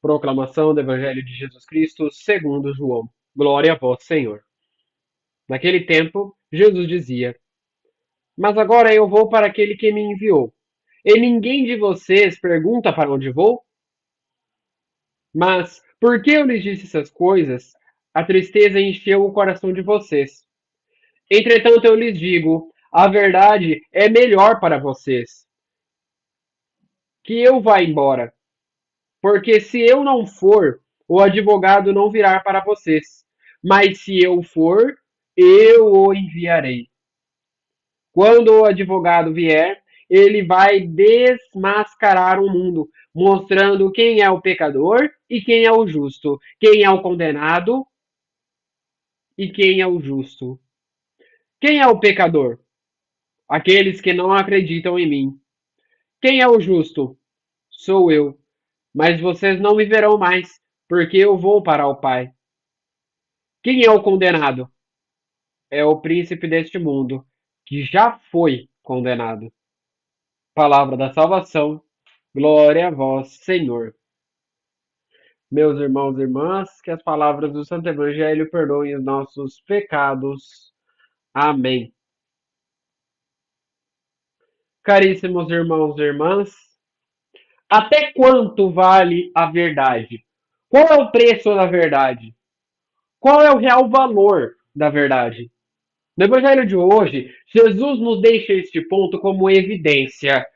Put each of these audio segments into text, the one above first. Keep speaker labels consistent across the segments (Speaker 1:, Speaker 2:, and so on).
Speaker 1: Proclamação do Evangelho de Jesus Cristo segundo João. Glória a vós, Senhor. Naquele tempo, Jesus dizia: Mas agora eu vou para aquele que me enviou. E ninguém de vocês pergunta para onde vou? Mas, porque eu lhes disse essas coisas, a tristeza encheu o coração de vocês. Entretanto, eu lhes digo: a verdade é melhor para vocês que eu vá embora. Porque se eu não for, o advogado não virá para vocês. Mas se eu for, eu o enviarei. Quando o advogado vier, ele vai desmascarar o mundo, mostrando quem é o pecador e quem é o justo, quem é o condenado e quem é o justo. Quem é o pecador? Aqueles que não acreditam em mim. Quem é o justo? Sou eu. Mas vocês não me verão mais, porque eu vou para o Pai. Quem é o condenado? É o príncipe deste mundo, que já foi condenado. Palavra da salvação. Glória a vós, Senhor. Meus irmãos e irmãs, que as palavras do Santo Evangelho perdoem os nossos pecados. Amém. Caríssimos irmãos e irmãs, até quanto vale a verdade? Qual é o preço da verdade? Qual é o real valor da verdade? No Evangelho de hoje, Jesus nos deixa este ponto como evidência.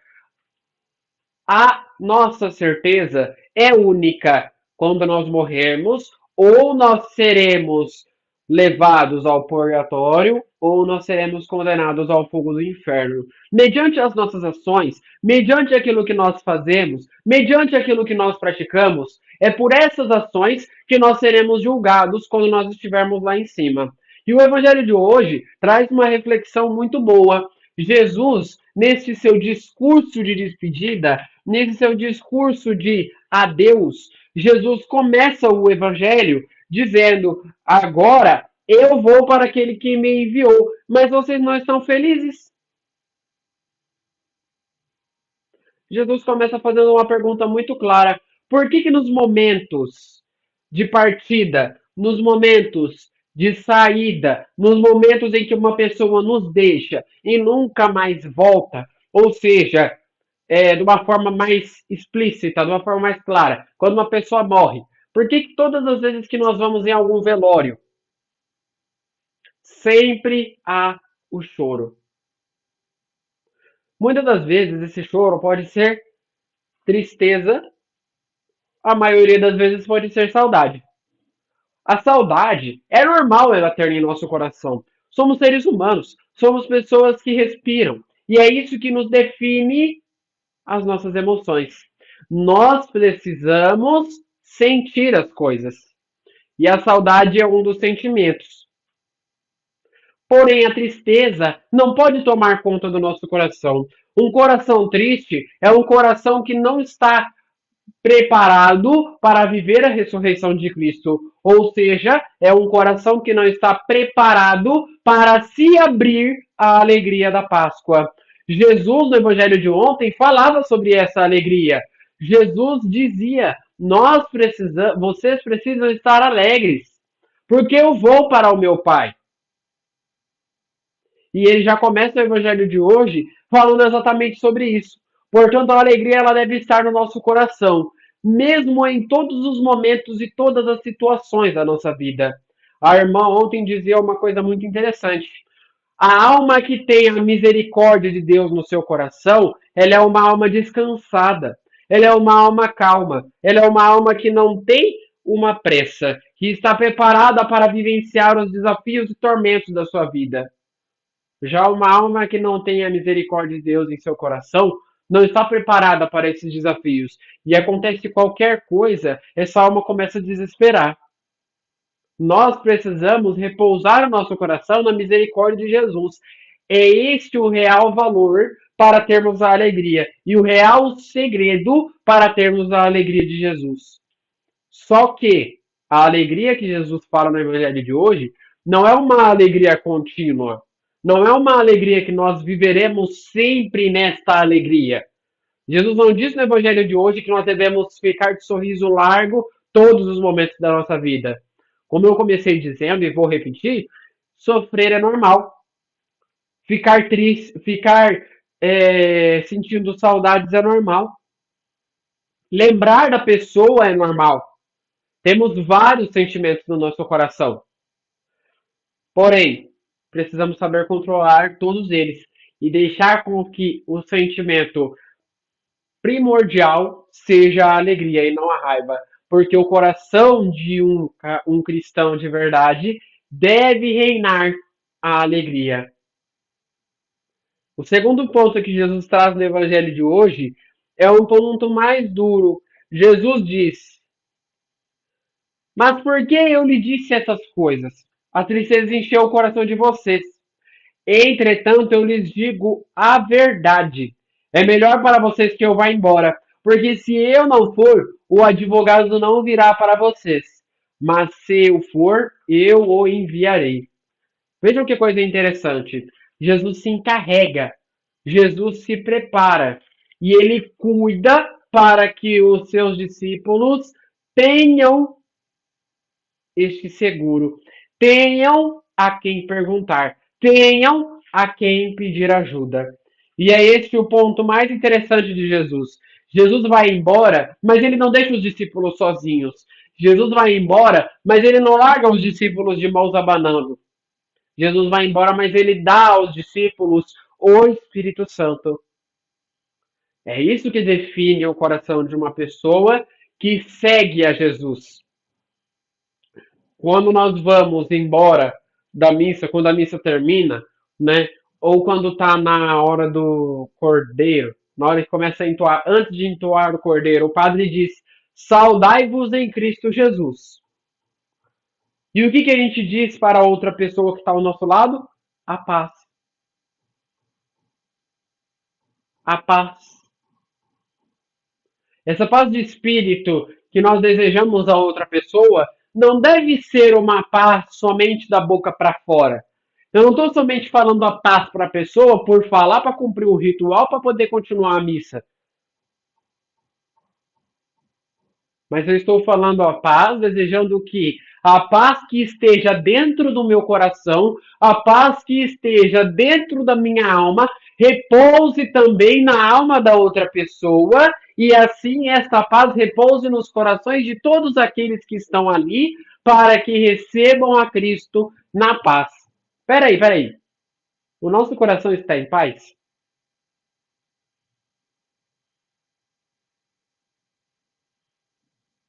Speaker 1: A nossa certeza é única quando nós morrermos, ou nós seremos levados ao purgatório, ou nós seremos condenados ao fogo do inferno. Mediante as nossas ações, mediante aquilo que nós fazemos, mediante aquilo que nós praticamos, é por essas ações que nós seremos julgados quando nós estivermos lá em cima. E o Evangelho de hoje traz uma reflexão muito boa. Jesus, nesse seu discurso de despedida, nesse seu discurso de adeus, Jesus começa o evangelho dizendo: agora eu vou para aquele que me enviou, mas vocês não estão felizes? Jesus começa fazendo uma pergunta muito clara: por que nos momentos de partida, nos momentos de saída, nos momentos em que uma pessoa nos deixa e nunca mais volta, ou seja, de uma forma mais explícita, de uma forma mais clara, quando uma pessoa morre, por que todas as vezes que nós vamos em algum velório, sempre há o choro? Muitas das vezes esse choro pode ser tristeza, a maioria das vezes pode ser saudade. A saudade é normal ela ter em nosso coração. Somos seres humanos, somos pessoas que respiram, e é isso que nos define as nossas emoções. Nós precisamos sentir as coisas. E a saudade é um dos sentimentos. Porém, a tristeza não pode tomar conta do nosso coração. Um coração triste é um coração que não está preparado para viver a ressurreição de Cristo. Ou seja, é um coração que não está preparado para se abrir à alegria da Páscoa. Jesus, no Evangelho de ontem, falava sobre essa alegria. Jesus dizia: vocês precisam estar alegres, porque eu vou para o meu Pai. E ele já começa o Evangelho de hoje falando exatamente sobre isso. Portanto, a alegria ela deve estar no nosso coração, mesmo em todos os momentos e todas as situações da nossa vida. A irmã ontem dizia uma coisa muito interessante. A alma que tem a misericórdia de Deus no seu coração, ela é uma alma descansada. Ela é uma alma calma. Ela é uma alma que não tem uma pressa, que está preparada para vivenciar os desafios e tormentos da sua vida. Já uma alma que não tem a misericórdia de Deus em seu coração, não está preparada para esses desafios. E acontece qualquer coisa, essa alma começa a desesperar. Nós precisamos repousar o nosso coração na misericórdia de Jesus. É este o real valor para termos a alegria e o real segredo para termos a alegria de Jesus. Só que a alegria que Jesus fala no Evangelho de hoje não é uma alegria contínua. Não é uma alegria que nós viveremos sempre nesta alegria. Jesus não disse no Evangelho de hoje que nós devemos ficar de sorriso largo todos os momentos da nossa vida. Como eu comecei dizendo e vou repetir, sofrer é normal. Ficar triste, ficar sentindo saudades é normal. Lembrar da pessoa é normal. Temos vários sentimentos no nosso coração. Porém, precisamos saber controlar todos eles e deixar com que o sentimento primordial seja a alegria e não a raiva. Porque o coração de um cristão de verdade deve reinar a alegria. O segundo ponto que Jesus traz no evangelho de hoje é um ponto mais duro. Jesus diz: Mas por que eu lhe disse essas coisas? A tristeza encheu o coração de vocês. Entretanto, eu lhes digo a verdade. É melhor para vocês que eu vá embora, porque se eu não for, o advogado não virá para vocês. Mas se eu for, eu o enviarei. Vejam que coisa interessante. Jesus se encarrega, Jesus se prepara e ele cuida para que os seus discípulos tenham este seguro, tenham a quem perguntar, tenham a quem pedir ajuda. E é este o ponto mais interessante de Jesus. Jesus vai embora, mas ele não deixa os discípulos sozinhos. Jesus vai embora, mas ele não larga os discípulos de mãos abanando. Jesus vai embora, mas ele dá aos discípulos o Espírito Santo. É isso que define o coração de uma pessoa que segue a Jesus. Quando nós vamos embora da missa, quando a missa termina, né? Ou quando está na hora do cordeiro, na hora que começa a entoar, antes de entoar o cordeiro, o padre diz: Saudai-vos em Cristo Jesus. E o que a gente diz para a outra pessoa que está ao nosso lado? A paz. A paz. Essa paz de espírito que nós desejamos a outra pessoa não deve ser uma paz somente da boca para fora. Eu não estou somente falando a paz para a pessoa por falar para cumprir o ritual para poder continuar a missa. Mas eu estou falando a paz, desejando que a paz que esteja dentro do meu coração, a paz que esteja dentro da minha alma, repouse também na alma da outra pessoa, e assim esta paz repouse nos corações de todos aqueles que estão ali, para que recebam a Cristo na paz. Peraí. O nosso coração está em paz?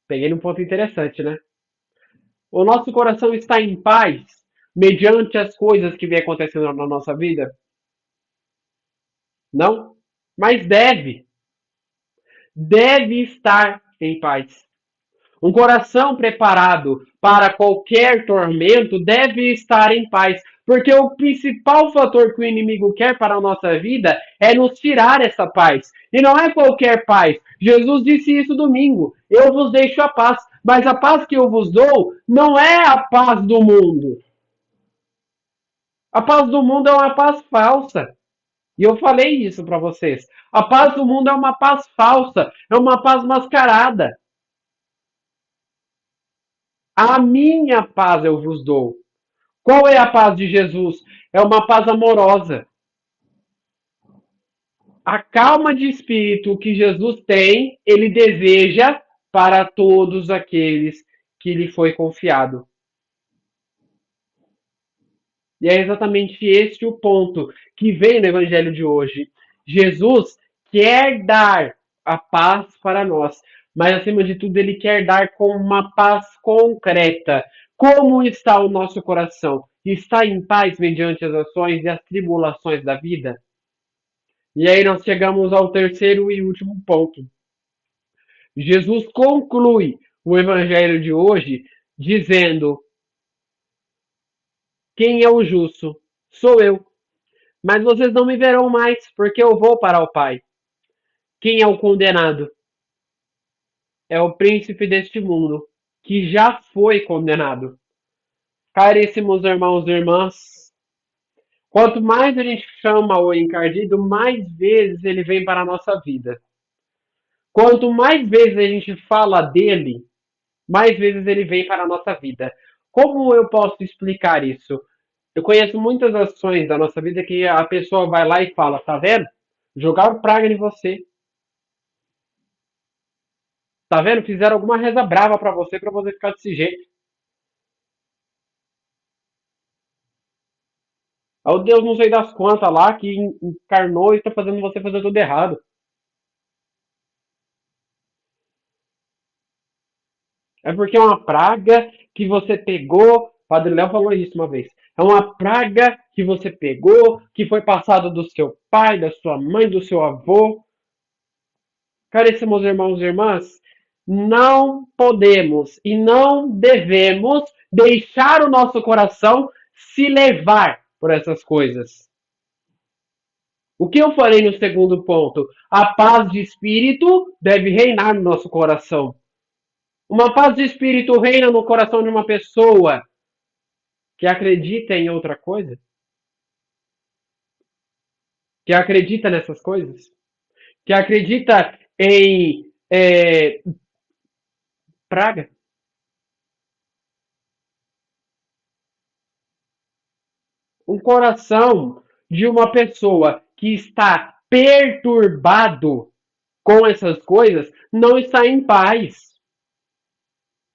Speaker 1: Peguei num ponto interessante, né? O nosso coração está em paz mediante as coisas que vem acontecendo na nossa vida? Não? Mas deve estar em paz. Um coração preparado para qualquer tormento deve estar em paz, porque o principal fator que o inimigo quer para a nossa vida é nos tirar essa paz. E não é qualquer paz. Jesus disse isso domingo: Eu vos deixo a paz, mas a paz que eu vos dou não é a paz do mundo. A paz do mundo é uma paz falsa. E eu falei isso para vocês. A paz do mundo é uma paz falsa, é uma paz mascarada. A minha paz eu vos dou. Qual é a paz de Jesus? É uma paz amorosa. A calma de espírito que Jesus tem, ele deseja para todos aqueles que lhe foi confiado. E é exatamente este o ponto que vem no evangelho de hoje. Jesus quer dar a paz para nós, mas acima de tudo ele quer dar com uma paz concreta. Como está o nosso coração? Está em paz mediante as ações e as tribulações da vida? E aí nós chegamos ao terceiro e último ponto. Jesus conclui o evangelho de hoje dizendo: Quem é o justo? Sou eu. Mas vocês não me verão mais, porque eu vou para o Pai. Quem é o condenado? É o príncipe deste mundo, que já foi condenado. Caríssimos irmãos e irmãs, quanto mais a gente chama o encardido, mais vezes ele vem para a nossa vida. Quanto mais vezes a gente fala dele, mais vezes ele vem para a nossa vida. Como eu posso explicar isso? Eu conheço muitas ações da nossa vida que a pessoa vai lá e fala, tá vendo? Jogaram praga em você. Tá vendo? Fizeram alguma reza brava pra você ficar desse jeito. Aí o Deus não sei das quantas lá que encarnou e tá fazendo você fazer tudo errado. É porque é uma praga que você pegou. Padre Léo falou isso uma vez. É uma praga que você pegou, que foi passada do seu pai, da sua mãe, do seu avô. Caríssimos irmãos e irmãs, não podemos e não devemos deixar o nosso coração se levar por essas coisas. O que eu falei no segundo ponto? A paz de espírito deve reinar no nosso coração. Uma paz de espírito reina no coração de uma pessoa que acredita em outra coisa, que acredita nessas coisas, que acredita em praga. Um coração de uma pessoa que está perturbado com essas coisas não está em paz.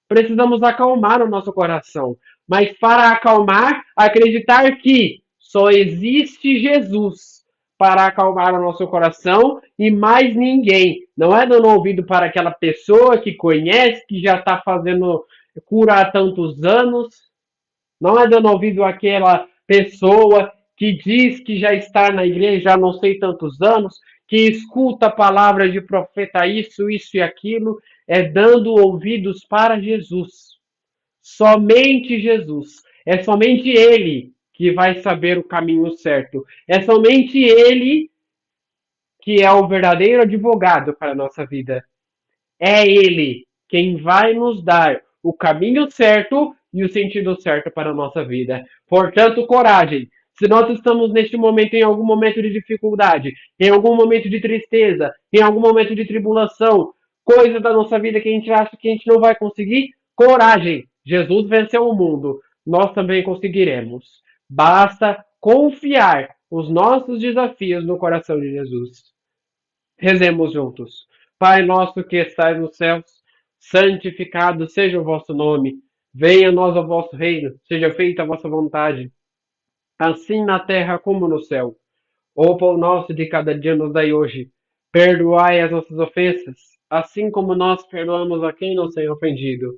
Speaker 1: Precisamos acalmar o nosso coração. Mas para acalmar, acreditar que só existe Jesus para acalmar o nosso coração e mais ninguém. Não é dando ouvido para aquela pessoa que conhece, que já está fazendo cura há tantos anos. Não é dando ouvido àquela pessoa que diz que já está na igreja há não sei tantos anos, que escuta a palavra de profeta isso e aquilo, é dando ouvidos para Jesus. Somente Jesus. É somente Ele que vai saber o caminho certo. É somente Ele que é o verdadeiro advogado para a nossa vida. É Ele quem vai nos dar o caminho certo e o sentido certo para a nossa vida. Portanto, coragem. Se nós estamos neste momento em algum momento de dificuldade, em algum momento de tristeza, em algum momento de tribulação, coisa da nossa vida que a gente acha que a gente não vai conseguir, coragem. Jesus venceu o mundo. Nós também conseguiremos. Basta confiar os nossos desafios no coração de Jesus. Rezemos juntos. Pai nosso que estais nos céus, santificado seja o vosso nome. Venha a nós o vosso reino, seja feita a vossa vontade, assim na terra como no céu. O pão nosso de cada dia nos dai hoje. Perdoai as nossas ofensas, assim como nós perdoamos a quem nos tem ofendido.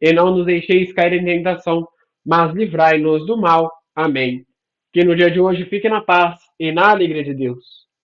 Speaker 1: E não nos deixeis cair em tentação, mas livrai-nos do mal. Amém. Que no dia de hoje fique na paz e na alegria de Deus.